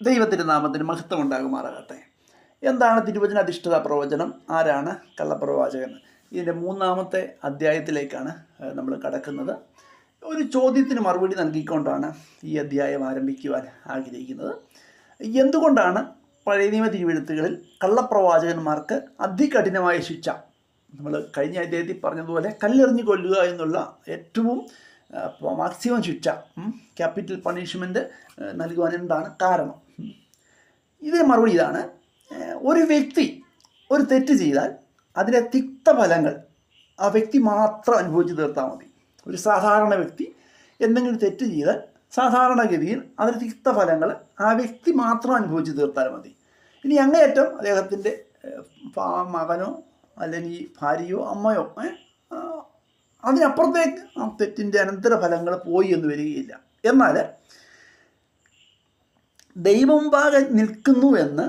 ദൈവത്തിൻ്റെ നാമത്തിന് മഹത്വം ഉണ്ടാകുമാറാകട്ടെ. എന്താണ് തിരുവചന അധിഷ്ഠിത പ്രവചനം? ആരാണ് കള്ളപ്രവാചകൻ? ഇതിൻ്റെ 3-ാമത്തെ അധ്യായത്തിലേക്കാണ് നമ്മൾ കടക്കുന്നത്. ഒരു ചോദ്യത്തിന് മറുപടി നൽകിക്കൊണ്ടാണ് ഈ അധ്യായം ആരംഭിക്കുവാൻ ആഗ്രഹിക്കുന്നത്. എന്തുകൊണ്ടാണ് പഴയ നിയമ തിരുവെഴുത്തുകളിൽ കള്ളപ്രവാചകന്മാർക്ക് അതികഠിനമായ ശിക്ഷ? നമ്മൾ കഴിഞ്ഞ അധ്യായത്തിൽ പറഞ്ഞതുപോലെ കല്ലെറിഞ്ഞ് കൊല്ലുക എന്നുള്ള ഏറ്റവും മാക്സിമം ശിക്ഷ, ക്യാപിറ്റൽ പണിഷ്മെൻറ്റ് നൽകുവാൻ എന്താണ് കാരണം? ഇതിന് മറുപടി ഇതാണ്. ഒരു വ്യക്തി ഒരു തെറ്റ് ചെയ്താൽ അതിൻ്റെ തിക്തഫലങ്ങൾ ആ വ്യക്തി മാത്രം അനുഭവിച്ച് തീർത്താൽ മതി. ഒരു സാധാരണ വ്യക്തി എന്തെങ്കിലും തെറ്റ് ചെയ്താൽ സാധാരണഗതിയിൽ അതിൻ്റെ തിക്തഫലങ്ങൾ ആ വ്യക്തി മാത്രം അനുഭവിച്ച് തീർത്താൽ മതി. ഇനി അങ്ങേയറ്റം അദ്ദേഹത്തിൻ്റെ മകനോ അല്ലെങ്കിൽ ഭാര്യയോ അമ്മയോ അതിനപ്പുറത്തേക്ക് ആ തെറ്റിൻ്റെ അനന്തരഫലങ്ങൾ പോയി എന്ന് വരികയില്ല. എന്നാൽ ദൈവമുമ്പാകെ നിൽക്കുന്നു എന്ന്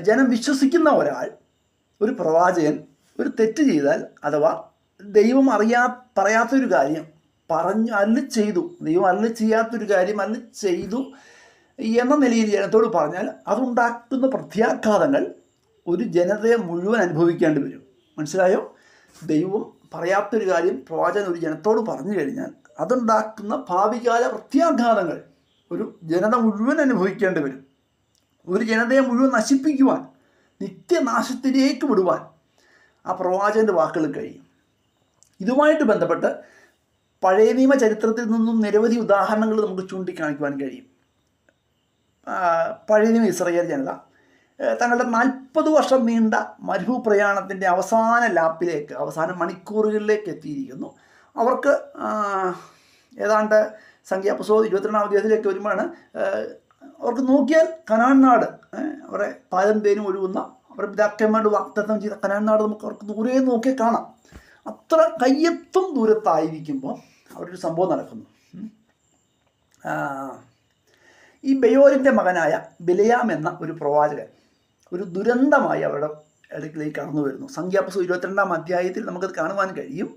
ജനം വിശ്വസിക്കുന്ന ഒരാൾ, ഒരു പ്രവാചകൻ, ഒരു തെറ്റ് ചെയ്താൽ അഥവാ ദൈവം പറയാത്തൊരു കാര്യം ചെയ്തു, ദൈവം ചെയ്യാത്തൊരു കാര്യം ചെയ്തു എന്ന നിലയിൽ ജനത്തോട് പറഞ്ഞാൽ അതുണ്ടാക്കുന്ന പ്രത്യാഘാതങ്ങൾ ഒരു ജനതയെ മുഴുവൻ അനുഭവിക്കേണ്ടി വരും. മനസ്സിലായോ? ദൈവം പറയാത്തൊരു കാര്യം പ്രവാചകൻ ഒരു ജനത്തോട് പറഞ്ഞു കഴിഞ്ഞാൽ അതുണ്ടാക്കുന്ന ഭാവികാല പ്രത്യാഘാതങ്ങൾ ഒരു ജനത മുഴുവൻ അനുഭവിക്കേണ്ടി വരും. ഒരു ജനതയെ മുഴുവൻ നശിപ്പിക്കുവാൻ, നിത്യനാശത്തിലേക്ക് വിടുവാൻ ആ പ്രവാചകൻ്റെ വാക്കുകൾ കഴിയും. ഇതുമായിട്ട് ബന്ധപ്പെട്ട് പഴയ നിയമ ചരിത്രത്തിൽ നിന്നും നിരവധി ഉദാഹരണങ്ങൾ നമുക്ക് ചൂണ്ടിക്കാണിക്കുവാൻ കഴിയും. പഴയ നിയമ ഇസ്രായേൽ ജനത തങ്ങളുടെ 40 വർഷം നീണ്ട മരുഭൂപ്രയാണത്തിൻ്റെ അവസാന ലാപ്പിലേക്ക്, അവസാന മണിക്കൂറുകളിലേക്ക് എത്തിയിരിക്കുന്നു. അവർക്ക് ഏതാണ്ട് സംഖ്യാപുസ്തകം 22-ാം അധ്യായത്തിലേക്ക് വരുമ്പോഴാണ് അവർക്ക് നോക്കിയാൽ കനാൻ നാട്, അവരെ പാലും തേനും ഒഴുകുന്ന അവരുടെ പിതാക്കന്മാരുടെ വാഗ്ദത്തം ചെയ്ത കനാൻ നാട് നമുക്ക് അവർക്ക് ദൂരെ നോക്കിയാൽ കാണാം. അത്ര കയ്യെത്തും ദൂരത്തായിരിക്കുമ്പോൾ അവിടെ ഒരു സംഭവം നടക്കുന്നു. ഈ ബെയോരിൻ്റെ മകനായ ബിലയാം എന്ന ഒരു പ്രവാചകൻ ഒരു ദുരന്തമായി അവരുടെ അടുക്കിലേക്ക് കടന്നു വരുന്നു. സംഖ്യാപുസ്തകം 22-ാം അധ്യായത്തിൽ നമുക്കത് കാണുവാൻ കഴിയും.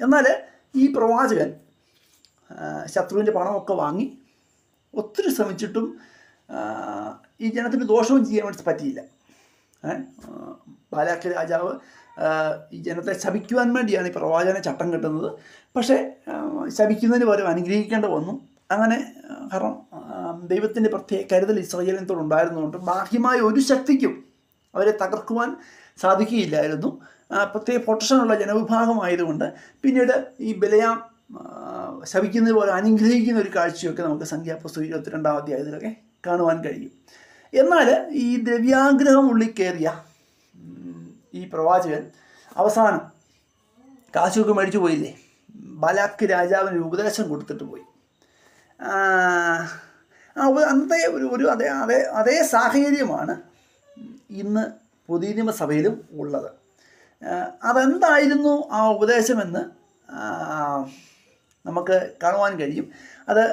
എന്നാൽ ഈ പ്രവാചകൻ ശത്രുവിൻ്റെ പണമൊക്കെ വാങ്ങി ഒത്തിരി ശ്രമിച്ചിട്ടും ഈ ജനത്തിന് ദോഷവും ചെയ്യാൻ വേണ്ടി പറ്റിയില്ല. ബാലാക്ക് രാജാവ് ഈ ജനത്തെ ശപിക്കുവാൻ വേണ്ടിയാണ് ഈ പ്രവാചകനെ ചട്ടം കെട്ടുന്നത്. പക്ഷേ ശപിക്കുന്നതിന് പകരം അനുഗ്രഹിക്കേണ്ട വന്നു. അങ്ങനെ കാരണം ദൈവത്തിൻ്റെ പ്രത്യേക കരുതൽ ഇസ്രായേലിനോടുണ്ടായിരുന്നുകൊണ്ട് ബാഹ്യമായ ഒരു ശക്തിക്കും അവരെ തകർക്കുവാൻ സാധിക്കുകയില്ലായിരുന്നു. പ്രത്യേക പ്രൊട്ടക്ഷനുള്ള ജനവിഭാഗമായതുകൊണ്ട് പിന്നീട് ഈ ബിലയാം ശപിക്കുന്നത് പോലെ അനുഗ്രഹിക്കുന്ന ഒരു കാഴ്ചയൊക്കെ നമുക്ക് സംഖ്യാപുസ്തകം 22-ാം അധ്യായത്തിലൊക്കെ കാണുവാൻ കഴിയും. എന്നാൽ ഈ ദ്രവ്യാഗ്രഹം ഉള്ളിൽ കയറിയ ഈ പ്രവാചകൻ അവസാനം കാശൊക്കെ മേടിച്ചു പോയില്ലേ, ബാലാക്ക് രാജാവിന് ഉപദേശം കൊടുത്തിട്ട് പോയി. അന്നത്തെ ഒരു അതേ സാഹചര്യമാണ് ഇന്ന് പുതിയ നിയമസഭയിലും ഉള്ളത്. അതെന്തായിരുന്നു ആ ഉപദേശമെന്ന് നമുക്ക് കാണുവാൻ കഴിയും. അത്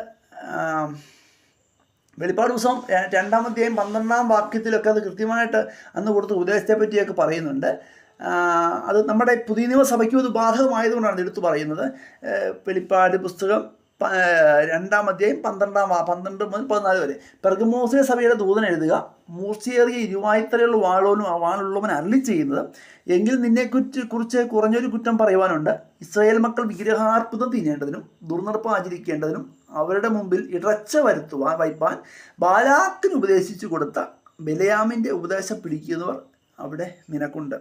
വെളിപ്പാട് പുസ്തകം 2-ാം അധ്യായം 12-ാം വാക്യത്തിലൊക്കെ അത് കൃത്യമായിട്ട് അന്ന് കൊടുത്ത ഉപദേശത്തെ പറ്റിയൊക്കെ പറയുന്നുണ്ട്. അത് നമ്മുടെ പുതിയ നിയമസഭയ്ക്കും അത് ബാധകമായതുകൊണ്ടാണ് എടുത്തു പറയുന്നത്. വെളിപ്പാട് പുസ്തകം 2-ാം അധ്യായം 12 മുതൽ 14 വരെ. പെർഗമോസിലെ സഭയുടെ ദൂതൻ എഴുതുക, മൂർച്ചയേറിയ ഇരുവായ്ത്തലയുള്ള വാളുള്ളവൻ അരുളി ചെയ്യുന്നത്, എങ്കിൽ നിന്നെക്കുറിച്ച് കുറഞ്ഞൊരു കുറ്റം പറയുവാനുണ്ട്. ഇസ്രായേൽ മക്കൾ വിഗ്രഹാർപ്പിതം തിന്നേണ്ടതിനും ദുർനടപ്പം ആചരിക്കേണ്ടതിനും അവരുടെ മുമ്പിൽ ഇടർച്ച വയ്പാൻ ബാലാക്കിന് ഉപദേശിച്ചു കൊടുത്ത ബിലയാമിൻ്റെ ഉപദേശം പിടിക്കുന്നവർ അവിടെ നിനക്കുണ്ട്.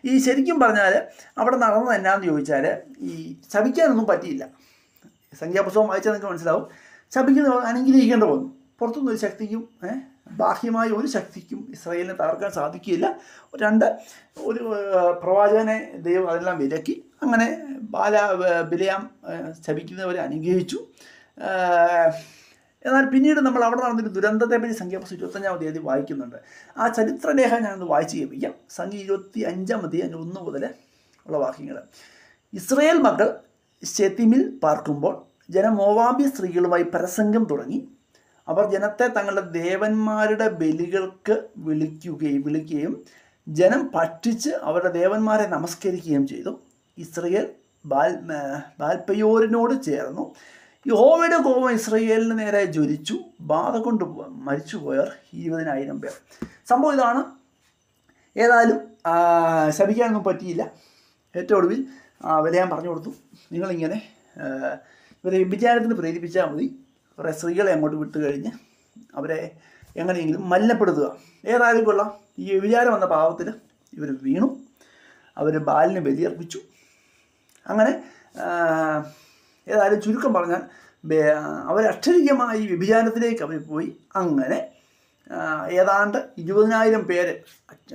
ഈ ശരിക്കും പറഞ്ഞാൽ അവിടെ നടന്നത് എന്നാന്ന് ചോദിച്ചാൽ ഈ ശപിക്കാനൊന്നും പറ്റിയില്ല. സംഖ്യാപുസ്തകം വായിച്ചാൽ നിങ്ങൾക്ക് മനസ്സിലാവും. ശപിക്കുന്ന അനുഗ്രഹിക്കേണ്ട വന്നു. പുറത്തുനിന്ന് ഒരു ശക്തിക്കും ബാഹ്യമായ ഒരു ശക്തിക്കും ഇസ്രായേലിനെ തകർക്കാൻ സാധിക്കില്ല. ഒരു പ്രവാചകനെ ദൈവം അതെല്ലാം വിലക്കി. അങ്ങനെ ബിലയാം ശപിക്കുന്നവരെ അനുഗ്രഹിച്ചു. എന്നാൽ പിന്നീട് നമ്മൾ അവിടെ നടന്നൊരു ദുരന്തത്തെപ്പറ്റി സംഖ്യാപുസ്തകം 25-ാം അധ്യായത്തിൽ വായിക്കുന്നുണ്ട്. ആ ചരിത്രരേഖ ഞാനൊന്ന് വായിച്ച് കേൾപ്പിക്കാം. സംഖ്യ 25-ാം അധ്യായം 1 മുതൽ ഉള്ള വാക്യങ്ങൾ. ഇസ്രായേൽ മക്കൾ ശെത്തിമിൽ പാർക്കുമ്പോൾ ജനം മോവാബ്യ സ്ത്രീകളുമായി പരസംഗം തുടങ്ങി. അവർ ജനത്തെ തങ്ങളുടെ ദേവന്മാരുടെ ബലികൾക്ക് വിളിക്കുകയും ജനം ഭക്ഷിച്ച് അവരുടെ ദേവന്മാരെ നമസ്കരിക്കുകയും ചെയ്തു. ഇസ്രായേൽ ബാൽപെയോരിനോട് ചേർന്നു. യഹോവയുടെ കോപം ഇസ്രായേലിന് നേരെ ജ്വലിച്ചു, ബാധ കൊണ്ട് മരിച്ചുപോയവർ 20,000 പേർ. സംഭവം ഇതാണ്. ഏതായാലും ശപിക്കാനൊന്നും പറ്റിയില്ല. ഏറ്റവും ഒടുവിൽ വിലയാൻ പറഞ്ഞു കൊടുത്തു, നിങ്ങളിങ്ങനെ ഇവരെ വ്യഭിചാരത്തിന് പ്രേരിപ്പിച്ചാൽ മതി, കുറേ സ്ത്രീകളെ അങ്ങോട്ട് വിട്ട് കഴിഞ്ഞ് അവരെ എങ്ങനെയെങ്കിലും മലിനപ്പെടുത്തുക. ഏതായാലും കൊള്ളാം, ഈ വ്യഭിചാരം വന്ന പാവത്തിൽ ഇവർ വീണു, അവർ ബാലിന് ബലിയർപ്പിച്ചു. അങ്ങനെ ഏതായാലും ചുരുക്കം പറഞ്ഞാൽ അവരക്ഷരികമായി വ്യഭിചാരത്തിലേക്ക് അവർ പോയി. അങ്ങനെ ഏതാണ്ട് 20,000 പേര്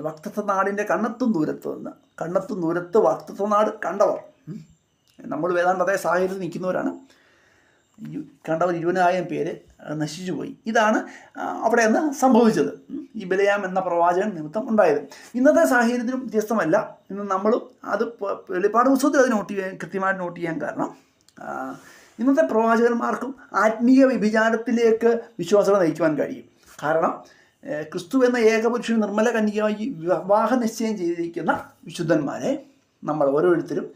വക്തത്വ നാടിൻ്റെ കണ്ണത്തും ദൂരത്ത് വക്തത്വ നാട് കണ്ടവർ, നമ്മൾ ഏതാണ്ട് അതേ സാഹചര്യത്തിൽ നിൽക്കുന്നവരാണ്. കണ്ടവർ 20,000 പേര് നശിച്ചു പോയി. ഇതാണ് അവിടെ നിന്ന് സംഭവിച്ചത്, ഈ ബിലയാം എന്ന പ്രവാചകൻ നിമിത്തം ഉണ്ടായത്. ഇന്നത്തെ സാഹചര്യത്തിലും വ്യത്യസ്തമല്ല. ഇന്ന് നമ്മളും അത് വെളിപ്പാട് പുസ്തകത്തിൽ അത് കൃത്യമായിട്ട് നോട്ട് ചെയ്യാൻ കാരണം, ഇന്നത്തെ പ്രവാചകന്മാർക്കും ആത്മീയ വ്യഭിചാരത്തിലേക്ക് വിശ്വാസത്തെ നയിക്കുവാൻ കഴിയും. കാരണം ക്രിസ്തു എന്ന ഏകപുരുഷൻ നിർമ്മല കന്യകയായി വിവാഹ നിശ്ചയം ചെയ്തിരിക്കുന്ന വിശുദ്ധന്മാരെ നമ്മൾ ഓരോരുത്തരും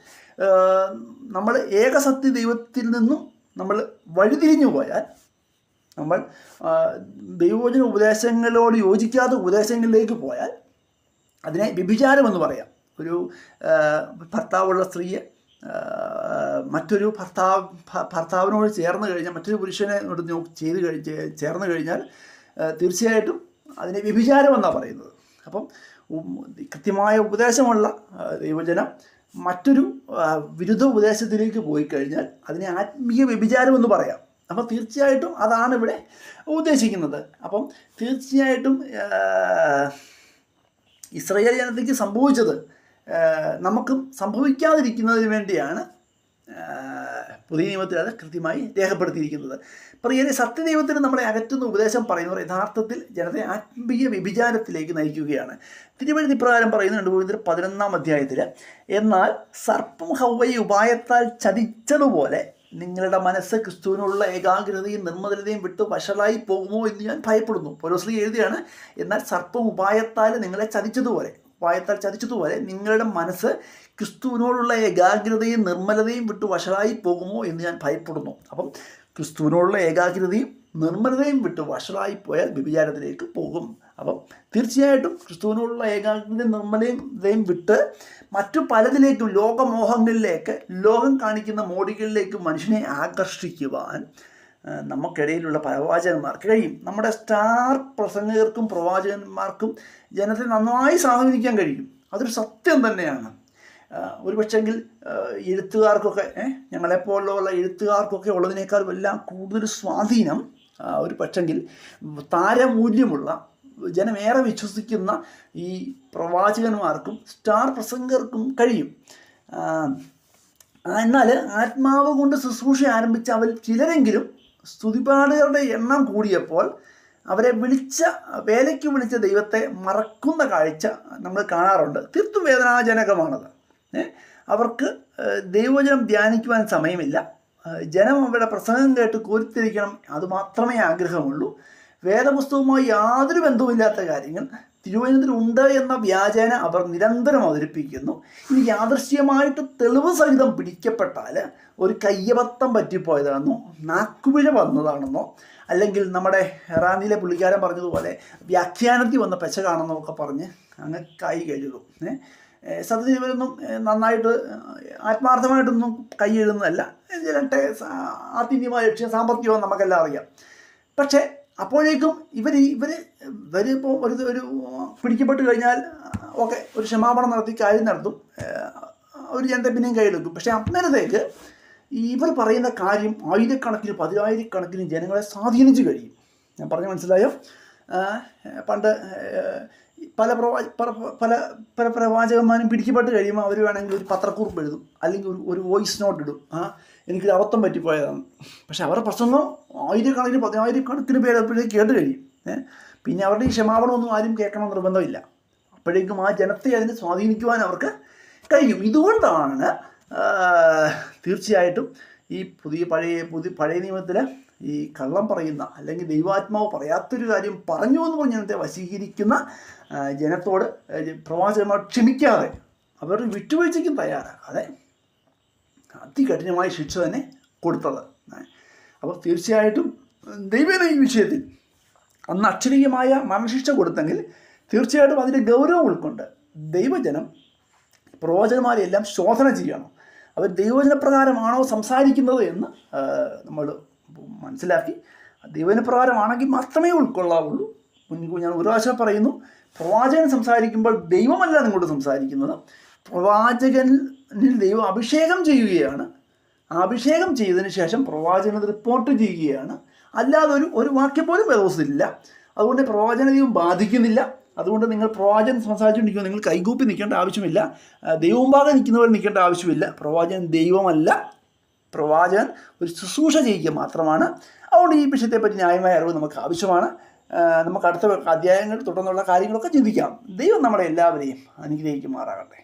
നമ്മൾ ഏകസത്യ ദൈവത്തിൽ നിന്നും നമ്മൾ വഴിതിരിഞ്ഞു പോയാൽ, നമ്മൾ ദൈവവചന ഉപദേശങ്ങളോട് യോജിക്കാത്ത ഉപദേശങ്ങളിലേക്ക് പോയാൽ അതിനെ വ്യഭിചാരമെന്ന് പറയാം. ഒരു ഭർത്താവുള്ള സ്ത്രീയെ മറ്റൊരു ഭർത്താവിനോട് ചേർന്ന് കഴിഞ്ഞാൽ, മറ്റൊരു പുരുഷനെ ചേർന്ന് കഴിഞ്ഞാൽ തീർച്ചയായിട്ടും അതിനെ വ്യഭിചാരമെന്നാണ് പറയുന്നത്. അപ്പം കൃത്യമായ ഉപദേശമുള്ള ദൈവജനം മറ്റൊരു വിരുദ്ധ ഉപദേശത്തിലേക്ക് പോയി കഴിഞ്ഞാൽ അതിനെ ആത്മീയ വ്യഭിചാരം എന്ന് പറയാം. അപ്പം തീർച്ചയായിട്ടും അതാണ് ഇവിടെ ഉദ്ദേശിക്കുന്നത്. അപ്പം തീർച്ചയായിട്ടും ഇസ്രായേൽ ജനതയ്ക്ക് സംഭവിച്ചത് നമുക്കും സംഭവിക്കാതിരിക്കുന്നതിന് വേണ്ടിയാണ് പുതിയ നിയമത്തിൽ അത് കൃത്യമായി രേഖപ്പെടുത്തിയിരിക്കുന്നത്. പ്രിയരെ, സത്യദൈവത്തിന് നമ്മളെ അകറ്റുന്ന ഉപദേശം പറയുന്നവർ യഥാർത്ഥത്തിൽ ജനതയെ ആത്മീയ വ്യഭിചാരത്തിലേക്ക് നയിക്കുകയാണ്. തിരുവഴുത്ത് ഇപ്രകാരം പറയുന്നു, 2 കൊരിന്ത്യർ 11-ാം അധ്യായത്തിൽ, എന്നാൽ സർപ്പം ഹവ്വയെ ഉപായത്താൽ ചതിച്ചതുപോലെ നിങ്ങളുടെ മനസ്സ് ക്രിസ്തുവിനുള്ള ഏകാഗ്രതയും നിർമ്മലതയും വിട്ട് വഷളായി പോകുമോ എന്ന് ഞാൻ ഭയപ്പെടുന്നു. പൗലോസ് എഴുതിയാണ്, എന്നാൽ സർപ്പം ഉപായത്താൽ നിങ്ങളെ ചതിച്ചതുപോലെ നിങ്ങളുടെ മനസ്സ് ക്രിസ്തുവിനോടുള്ള ഏകാഗ്രതയും നിർമ്മലതയും വിട്ട് വഷളായി പോകുമോ എന്ന് ഞാൻ ഭയപ്പെടുന്നു. അപ്പം ക്രിസ്തുവിനോടുള്ള ഏകാഗ്രതയും നിർമ്മലതയും വിട്ട് വഷളായി പോയാൽ വ്യഭിചാരത്തിലേക്ക് പോകും. അപ്പം തീർച്ചയായിട്ടും ക്രിസ്തുവിനോടുള്ള ഏകാഗ്രതയും നിർമ്മലതയും വിട്ട് മറ്റു പലതിലേക്കും, ലോകമോഹങ്ങളിലേക്ക്, ലോകം കാണിക്കുന്ന മോടികളിലേക്ക് മനുഷ്യനെ ആകർഷിക്കുവാൻ നമുക്കിടയിലുള്ള പ്രവാചകന്മാർക്ക് കഴിയും. നമ്മുടെ സ്റ്റാർ പ്രസംഗകർക്കും പ്രവാചകന്മാർക്കും ജനത്തെ നന്നായി സ്വാധീനിക്കാൻ കഴിയും. അതൊരു സത്യം തന്നെയാണ്. ഒരു പക്ഷെങ്കിൽ എഴുത്തുകാർക്കൊക്കെ, ഞങ്ങളെപ്പോലുള്ള എഴുത്തുകാർക്കൊക്കെ ഉള്ളതിനേക്കാൾ എല്ലാം കൂടുതൽ സ്വാധീനം ഒരു പക്ഷെങ്കിൽ താരമൂല്യമുള്ള, ജനമേറെ വിശ്വസിക്കുന്ന ഈ പ്രവാചകന്മാർക്കും സ്റ്റാർ പ്രസംഗകർക്കും കഴിയും. എന്നാൽ ആത്മാവ് കൊണ്ട് ശുശ്രൂഷ ആരംഭിച്ച അവരിൽ ചിലരെങ്കിലും സ്തുതിപാടുകളുടെ എണ്ണം കൂടിയപ്പോൾ അവരെ വേലയ്ക്ക് വിളിച്ച ദൈവത്തെ മറക്കുന്ന കാഴ്ച നമ്മൾ കാണാറുണ്ട്. തീർത്തും വേദനാജനകമാണത്. അവർക്ക് ദൈവവചനം ധ്യാനിക്കുവാൻ സമയമില്ല. ജനം അവരുടെ പ്രസംഗം കേട്ട് കോരിത്തിരിക്കണം, അതുമാത്രമേ ആഗ്രഹമുള്ളൂ. വേദപുസ്തകവുമായി യാതൊരു ബന്ധവുമില്ലാത്ത കാര്യങ്ങൾ തിരുവചനത്തിലുണ്ട് എന്ന വ്യാജേന അവർ നിരന്തരം അവതരിപ്പിക്കുന്നു. ഇനി യാദൃശ്യമായിട്ട് തെളിവ് സഹിതം പിടിക്കപ്പെട്ടാൽ ഒരു കയ്യബദ്ധം പറ്റിപ്പോയതാണെന്നോ, നാക്കുപിഴ വന്നതാണെന്നോ, അല്ലെങ്കിൽ നമ്മുടെ റാന്നിയിലെ പുള്ളിക്കാരൻ പറഞ്ഞതുപോലെ വ്യാഖ്യാനത്തിൽ വന്ന പെശ കാണുന്നോ ഒക്കെ പറഞ്ഞ് അങ്ങ് കൈ കഴുകും. സത്യത്തിൽ ഇവരൊന്നും നന്നായിട്ട് ആത്മാർത്ഥമായിട്ടൊന്നും കൈ എഴുതുന്നതല്ല. ചിലട്ടെ ആത്യന്തികമായ ലക്ഷ്യം സാമ്പത്തികവും നമുക്കെല്ലാം അറിയാം. പക്ഷേ അപ്പോഴേക്കും ഇവരിപ്പോൾ ഒരു പിടിക്കപ്പെട്ട് കഴിഞ്ഞാൽ ഓക്കെ, ഒരു ക്ഷമാപണം നടത്തി കാര്യം നടത്തും, ഒരു ജനത്തെ പിന്നെയും കയ്യിലെടുക്കും. പക്ഷേ അന്നേരത്തേക്ക് ഇവർ പറയുന്ന കാര്യം ആയിരക്കണക്കിന് 10,000-കണക്കിന് ജനങ്ങളെ സ്വാധീനിച്ച് കഴിയും. ഞാൻ പറഞ്ഞ മനസ്സിലായോ? പണ്ട് പല പ്രവാചകന്മാരും പിടിക്കപ്പെട്ട് കഴിയുമ്പോൾ അവർ വേണമെങ്കിൽ ഒരു പത്രക്കുറിപ്പ് എഴുതും, അല്ലെങ്കിൽ ഒരു വോയിസ് നോട്ട് ഇടും, എനിക്കൊരു അബദ്ധം പറ്റിപ്പോയതാണ്. പക്ഷെ അവരുടെ പ്രസംഗം ആയിരക്കണക്കിന് 10,000-കണക്കിന് പേര് അപ്പോഴേക്ക് കേട്ട് കഴിയും. പിന്നെ അവരുടെ ഈ ക്ഷമാപണമൊന്നും ആരും കേൾക്കണം നിർബന്ധമില്ല. അപ്പോഴേക്കും ആ ജനത്തെ അതിനെ സ്വാധീനിക്കുവാൻ അവർക്ക് കഴിയും. ഇതുകൊണ്ടാണ് തീർച്ചയായിട്ടും ഈ പഴയ നിയമത്തിൽ ഈ കള്ളം പറയുന്ന, അല്ലെങ്കിൽ ദൈവാത്മാവ് പറയാത്തൊരു കാര്യം പറഞ്ഞു എന്ന് പറഞ്ഞ് ജനത്തെ വശീകരിക്കുന്ന ജനത്തോട് പ്രവാചകന്മാർ ക്ഷമിക്കാതെ, അവർ വിട്ടുവീഴ്ചയ്ക്കും തയ്യാറാകാതെ അതികഠിനമായ ശിക്ഷ തന്നെ കൊടുത്തത്. അപ്പോൾ തീർച്ചയായിട്ടും ദൈവം ഈ വിഷയത്തിൽ അന്ന് അക്ഷരീയമായ മരണശിക്ഷ കൊടുത്തെങ്കിൽ തീർച്ചയായിട്ടും അതിൻ്റെ ഗൗരവം ഉൾക്കൊണ്ട് ദൈവജനം പ്രവചനമാരെല്ലാം ശോധന ചെയ്യണം. അവർ ദൈവവചനപ്രകാരമാണോ സംസാരിക്കുന്നത് എന്ന് നമ്മൾ മനസ്സിലാക്കി ദൈവവചനപ്രകാരമാണെങ്കിൽ മാത്രമേ ഉൾക്കൊള്ളാവുള്ളൂ. ഞാൻ ഒരു പ്രാവശ്യം പറയുന്നു, പ്രവാചകൻ സംസാരിക്കുമ്പോൾ ദൈവമല്ല നിങ്ങളോട് സംസാരിക്കുന്നത്, പ്രവാചകനിൽ ദൈവം അഭിഷേകം ചെയ്യുകയാണ്. അഭിഷേകം ചെയ്തതിന് ശേഷം പ്രവാചകനത് റിപ്പോർട്ട് ചെയ്യുകയാണ്. അല്ലാതെ ഒരു വാക്യം പോലും വേദോസിലില്ല. അതുകൊണ്ട് പ്രവാചന ദൈവം ബാധിക്കുന്നില്ല. അതുകൊണ്ട് നിങ്ങൾ പ്രവാചകൻ സംസാരിച്ചുകൊണ്ടിരിക്കുമ്പോൾ നിങ്ങൾ കൈകൂപ്പി നിൽക്കേണ്ട ആവശ്യമില്ല, ദൈവമുമ്പാകെ നിൽക്കുന്നവർ നിൽക്കേണ്ട ആവശ്യമില്ല. പ്രവാചകൻ ദൈവമല്ല, പ്രവാചകൻ ഒരു ശുശ്രൂഷ ചെയ്യുക മാത്രമാണ്. അതുകൊണ്ട് ഈ വിഷയത്തെപ്പറ്റി ന്യായമായ അറിവ് നമുക്ക് ആവശ്യമാണ്. നമുക്ക് അടുത്ത അധ്യായങ്ങൾ തുടർന്നുള്ള കാര്യങ്ങളൊക്കെ ചിന്തിക്കാം. ദൈവം നമ്മളെ എല്ലാവരെയും അനുഗ്രഹിക്കുമാറാകട്ടെ.